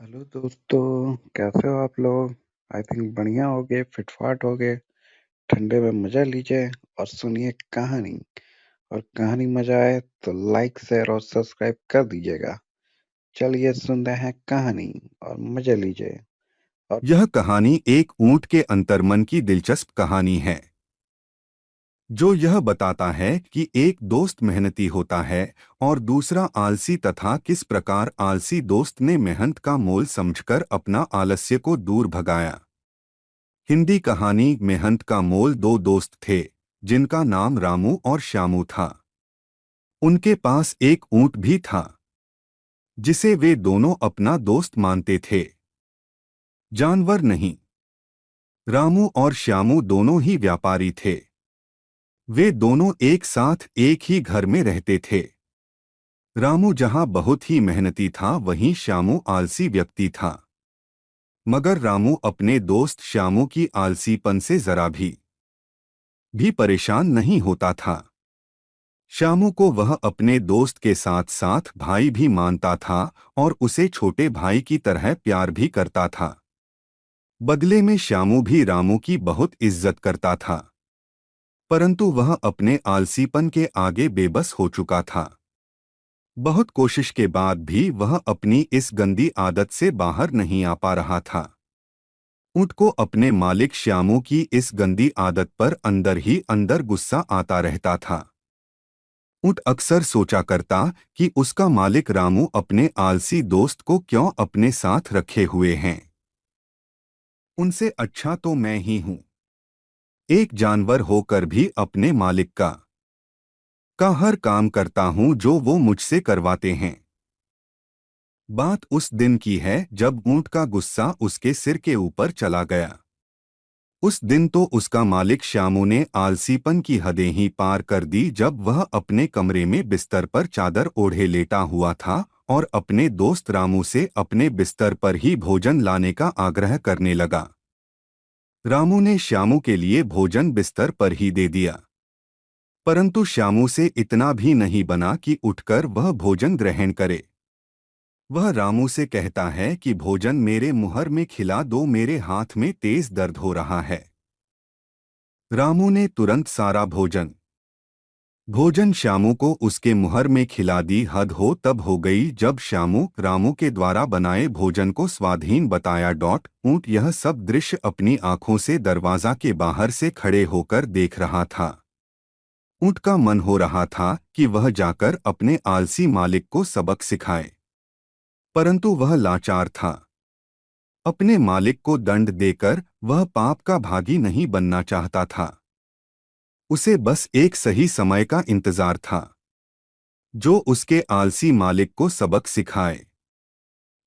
Hello दोस्तों, कैसे हो आप लोग? आई थिंक बढ़िया होगे, फिटफाट होगे। ठंडे में मजा लीजिए और सुनिए कहानी। और कहानी मजा आए तो लाइक शेयर और सब्सक्राइब कर दीजिएगा। चलिए सुनते हैं कहानी और मजा लीजिए। और यह कहानी एक ऊंट के अंतर्मन की दिलचस्प कहानी है जो यह बताता है कि एक दोस्त मेहनती होता है और दूसरा आलसी तथा किस प्रकार आलसी दोस्त ने मेहनत का मोल समझकर अपना आलस्य को दूर भगाया। हिंदी कहानी मेहनत का मोल। दो दोस्त थे जिनका नाम रामू और श्यामू था। उनके पास एक ऊंट भी था जिसे वे दोनों अपना दोस्त मानते थे, जानवर नहीं। रामू और श्यामू दोनों ही व्यापारी थे। वे दोनों एक साथ एक ही घर में रहते थे। रामू जहां बहुत ही मेहनती था वहीं श्यामू आलसी व्यक्ति था। मगर रामू अपने दोस्त श्यामू की आलसीपन से जरा भी परेशान नहीं होता था। श्यामू को वह अपने दोस्त के साथ साथ भाई भी मानता था और उसे छोटे भाई की तरह प्यार भी करता था। बदले में श्यामू भी रामू की बहुत इज्जत करता था, परंतु वह अपने आलसीपन के आगे बेबस हो चुका था। बहुत कोशिश के बाद भी वह अपनी इस गंदी आदत से बाहर नहीं आ पा रहा था। ऊंट को अपने मालिक श्यामू की इस गंदी आदत पर अंदर ही अंदर गुस्सा आता रहता था। ऊंट अक्सर सोचा करता कि उसका मालिक रामू अपने आलसी दोस्त को क्यों अपने साथ रखे हुए हैं। उनसे अच्छा तो मैं ही हूं, एक जानवर होकर भी अपने मालिक का हर काम करता हूं जो वो मुझसे करवाते हैं। बात उस दिन की है जब ऊंट का गुस्सा उसके सिर के ऊपर चला गया। उस दिन तो उसका मालिक श्यामू ने आलसीपन की हदें ही पार कर दी जब वह अपने कमरे में बिस्तर पर चादर ओढ़े लेटा हुआ था और अपने दोस्त रामू से अपने बिस्तर पर ही भोजन लाने का आग्रह करने लगा। रामू ने श्यामू के लिए भोजन बिस्तर पर ही दे दिया, परंतु श्यामू से इतना भी नहीं बना कि उठकर वह भोजन ग्रहण करे। वह रामू से कहता है कि भोजन मेरे मुहर में खिला दो, मेरे हाथ में तेज दर्द हो रहा है। रामू ने तुरंत सारा भोजन श्यामू को उसके मुहर में खिला दी। हद हो तब हो गई जब श्यामू रामू के द्वारा बनाए भोजन को स्वादहीन बताया। ऊंट यह सब दृश्य अपनी आंखों से दरवाजा के बाहर से खड़े होकर देख रहा था। ऊंट का मन हो रहा था कि वह जाकर अपने आलसी मालिक को सबक सिखाए, परंतु वह लाचार था। अपने मालिक को दंड देकर वह पाप का भागी नहीं बनना चाहता था। उसे बस एक सही समय का इंतजार था जो उसके आलसी मालिक को सबक सिखाए।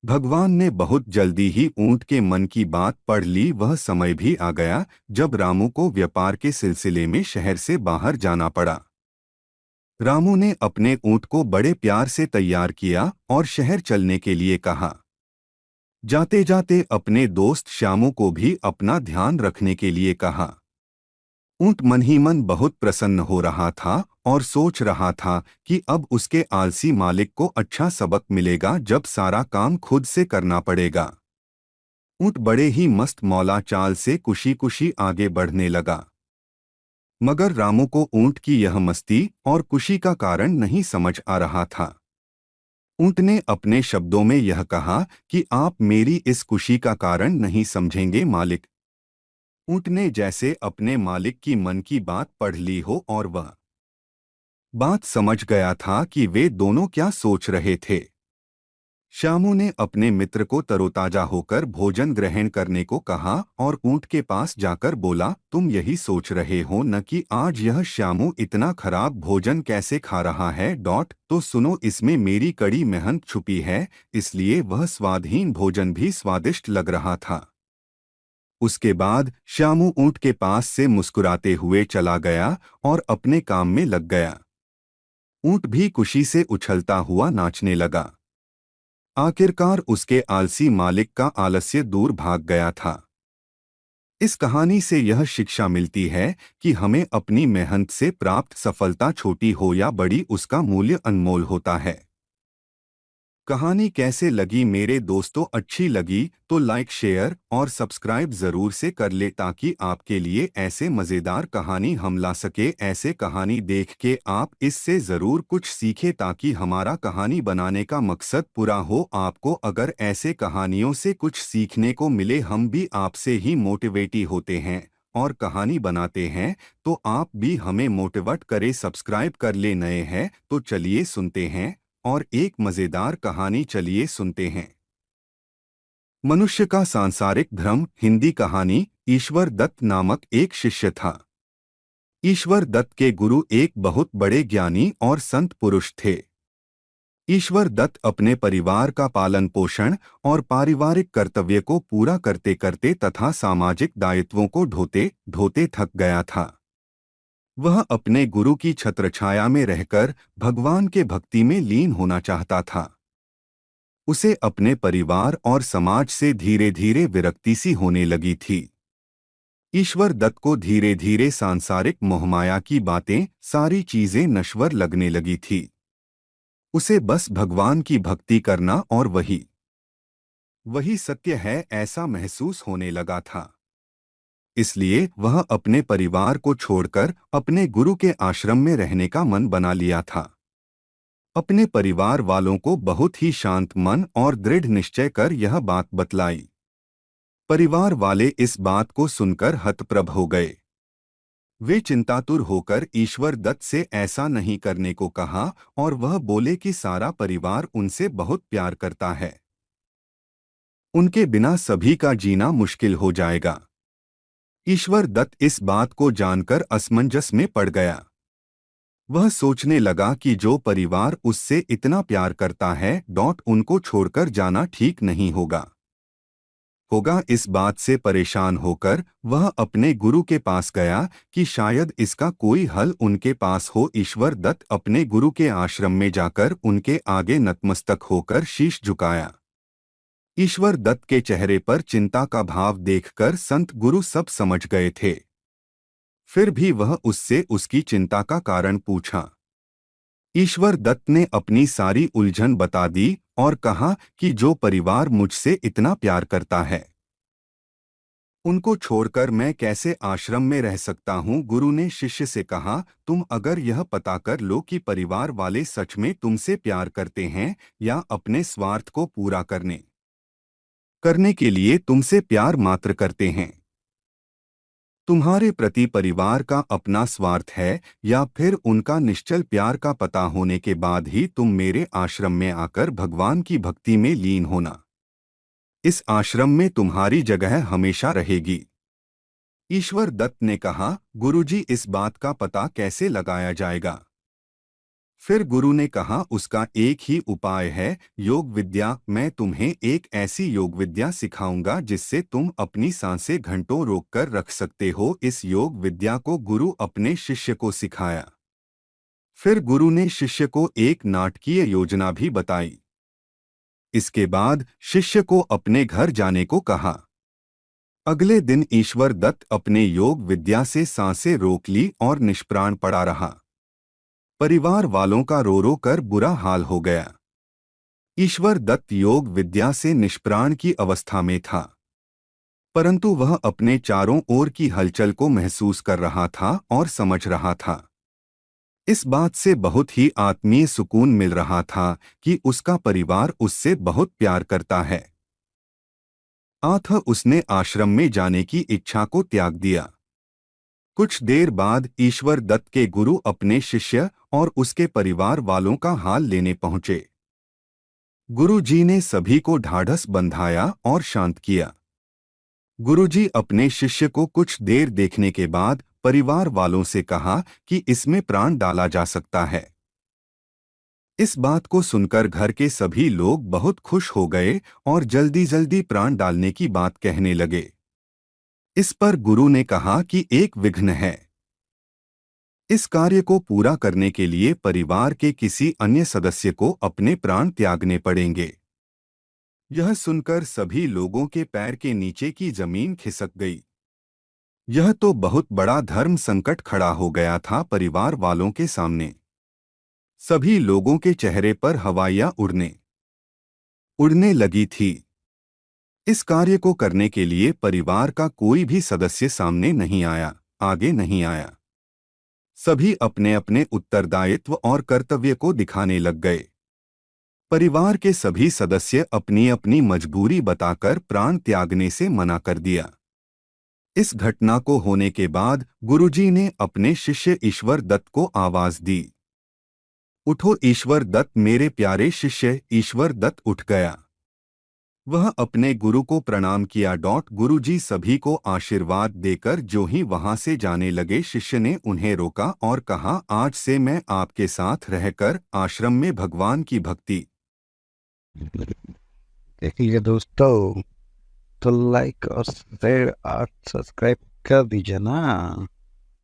भगवान ने बहुत जल्दी ही ऊंट के मन की बात पढ़ ली। वह समय भी आ गया जब रामू को व्यापार के सिलसिले में शहर से बाहर जाना पड़ा। रामू ने अपने ऊंट को बड़े प्यार से तैयार किया और शहर चलने के लिए कहा। जाते जाते अपने दोस्त श्यामू को भी अपना ध्यान रखने के लिए कहा। ऊंट मन ही मन बहुत प्रसन्न हो रहा था और सोच रहा था कि अब उसके आलसी मालिक को अच्छा सबक मिलेगा जब सारा काम खुद से करना पड़ेगा। ऊंट बड़े ही मस्त मौला चाल से खुशी खुशी आगे बढ़ने लगा, मगर रामू को ऊंट की यह मस्ती और खुशी का कारण नहीं समझ आ रहा था। ऊंट ने अपने शब्दों में यह कहा कि आप मेरी इस खुशी का कारण नहीं समझेंगे मालिक। ऊंट ने जैसे अपने मालिक की मन की बात पढ़ ली हो और वह बात समझ गया था कि वे दोनों क्या सोच रहे थे। श्यामू ने अपने मित्र को तरोताजा होकर भोजन ग्रहण करने को कहा और ऊंट के पास जाकर बोला, तुम यही सोच रहे हो न कि आज यह श्यामू इतना खराब भोजन कैसे खा रहा है। तो सुनो, इसमें मेरी कड़ी मेहनत छुपी है, इसलिए वह स्वादहीन भोजन भी स्वादिष्ट लग रहा था। उसके बाद श्यामू ऊंट के पास से मुस्कुराते हुए चला गया और अपने काम में लग गया। ऊंट भी खुशी से उछलता हुआ नाचने लगा। आखिरकार उसके आलसी मालिक का आलस्य दूर भाग गया था। इस कहानी से यह शिक्षा मिलती है कि हमें अपनी मेहनत से प्राप्त सफलता छोटी हो या बड़ी, उसका मूल्य अनमोल होता है। कहानी कैसे लगी मेरे दोस्तों? अच्छी लगी तो लाइक शेयर और सब्सक्राइब जरूर से कर ले, ताकि आपके लिए ऐसे मज़ेदार कहानी हम ला सके। ऐसे कहानी देख के आप इससे ज़रूर कुछ सीखे, ताकि हमारा कहानी बनाने का मकसद पूरा हो। आपको अगर ऐसे कहानियों से कुछ सीखने को मिले, हम भी आपसे ही मोटिवेटी होते हैं और कहानी बनाते हैं, तो आप भी हमें मोटिवेट करे। सब्सक्राइब कर ले। नए हैं तो चलिए सुनते हैं और एक मजेदार कहानी चलिए सुनते हैं। मनुष्य का सांसारिक भ्रम। हिंदी कहानी। ईश्वर दत्त नामक एक शिष्य था। ईश्वर दत्त के गुरु एक बहुत बड़े ज्ञानी और संत पुरुष थे। ईश्वर दत्त अपने परिवार का पालन पोषण और पारिवारिक कर्तव्य को पूरा करते करते तथा सामाजिक दायित्वों को ढोते ढोते थक गया था। वह अपने गुरु की छत्रछाया में रहकर भगवान के भक्ति में लीन होना चाहता था। उसे अपने परिवार और समाज से धीरे धीरे विरक्ति सी होने लगी थी। ईश्वर दत्त को धीरे धीरे सांसारिक मोहमाया की बातें, सारी चीजें नश्वर लगने लगी थी। उसे बस भगवान की भक्ति करना और वही वही सत्य है, ऐसा महसूस होने लगा था। इसलिए वह अपने परिवार को छोड़कर अपने गुरु के आश्रम में रहने का मन बना लिया था। अपने परिवार वालों को बहुत ही शांत मन और दृढ़ निश्चय कर यह बात बतलाई। परिवार वाले इस बात को सुनकर हतप्रभ हो गए। वे चिंतातुर होकर ईश्वर दत्त से ऐसा नहीं करने को कहा और वह बोले कि सारा परिवार उनसे बहुत प्यार करता है, उनके बिना सभी का जीना मुश्किल हो जाएगा। ईश्वर दत्त इस बात को जानकर असमंजस में पड़ गया। वह सोचने लगा कि जो परिवार उससे इतना प्यार करता है, उनको छोड़कर जाना ठीक नहीं होगा। इस बात से परेशान होकर वह अपने गुरु के पास गया कि शायद इसका कोई हल उनके पास हो। ईश्वर दत्त अपने गुरु के आश्रम में जाकर उनके आगे नतमस्तक होकर शीश झुकाया। ईश्वर दत्त के चेहरे पर चिंता का भाव देखकर संत गुरु सब समझ गए थे। फिर भी वह उससे उसकी चिंता का कारण पूछा। ईश्वर दत्त ने अपनी सारी उलझन बता दी और कहा कि जो परिवार मुझसे इतना प्यार करता है, उनको छोड़कर मैं कैसे आश्रम में रह सकता हूँ। गुरु ने शिष्य से कहा, तुम अगर यह पता कर लो कि परिवार वाले सच में तुमसे प्यार करते हैं या अपने स्वार्थ को पूरा करने के लिए तुमसे प्यार मात्र करते हैं। तुम्हारे प्रति परिवार का अपना स्वार्थ है या फिर उनका निश्चल प्यार का पता होने के बाद ही तुम मेरे आश्रम में आकर भगवान की भक्ति में लीन होना। इस आश्रम में तुम्हारी जगह हमेशा रहेगी। ईश्वर दत्त ने कहा, गुरुजी, इस बात का पता कैसे लगाया जाएगा? फिर गुरु ने कहा, उसका एक ही उपाय है, योग विद्या। मैं तुम्हें एक ऐसी योग विद्या सिखाऊंगा जिससे तुम अपनी सांसें घंटों रोककर रख सकते हो। इस योग विद्या को गुरु अपने शिष्य को सिखाया। फिर गुरु ने शिष्य को एक नाटकीय योजना भी बताई। इसके बाद शिष्य को अपने घर जाने को कहा। अगले दिन ईश्वर दत्त अपने योग विद्या से सांसें रोक ली और निष्प्राण पड़ा रहा। परिवार वालों का रो रो कर बुरा हाल हो गया। ईश्वर दत्त योग विद्या से निष्प्राण की अवस्था में था, परंतु वह अपने चारों ओर की हलचल को महसूस कर रहा था और समझ रहा था। इस बात से बहुत ही आत्मीय सुकून मिल रहा था कि उसका परिवार उससे बहुत प्यार करता है। अतः उसने आश्रम में जाने की इच्छा को त्याग दिया। कुछ देर बाद ईश्वर दत्त के गुरु अपने शिष्य और उसके परिवार वालों का हाल लेने पहुंचे। गुरुजी ने सभी को ढाढ़स बंधाया और शांत किया। गुरुजी अपने शिष्य को कुछ देर देखने के बाद परिवार वालों से कहा कि इसमें प्राण डाला जा सकता है। इस बात को सुनकर घर के सभी लोग बहुत खुश हो गए और जल्दी जल्दी प्राण डालने की बात कहने लगे। इस पर गुरु ने कहा कि एक विघ्न है। इस कार्य को पूरा करने के लिए परिवार के किसी अन्य सदस्य को अपने प्राण त्यागने पड़ेंगे। यह सुनकर सभी लोगों के पैर के नीचे की जमीन खिसक गई। यह तो बहुत बड़ा धर्म संकट खड़ा हो गया था परिवार वालों के सामने। सभी लोगों के चेहरे पर हवाइयां उड़ने उड़ने लगी थी। इस कार्य को करने के लिए परिवार का कोई भी सदस्य सामने नहीं आया, आगे नहीं आया। सभी अपने अपने उत्तरदायित्व और कर्तव्य को दिखाने लग गए। परिवार के सभी सदस्य अपनी अपनी मजबूरी बताकर प्राण त्यागने से मना कर दिया। इस घटना को होने के बाद गुरुजी ने अपने शिष्य ईश्वर दत्त को आवाज दी, उठो ईश्वर दत्त, मेरे प्यारे शिष्य। ईश्वर दत्त उठ गया। वह अपने गुरु को प्रणाम किया। गुरुजी सभी को आशीर्वाद देकर जो ही वहां से जाने लगे, शिष्य ने उन्हें रोका और कहा, आज से मैं आपके साथ रहकर आश्रम में भगवान की भक्ति। देखिए दोस्तों, तो लाइक और शेयर और सब्सक्राइब कर दीजिए ना।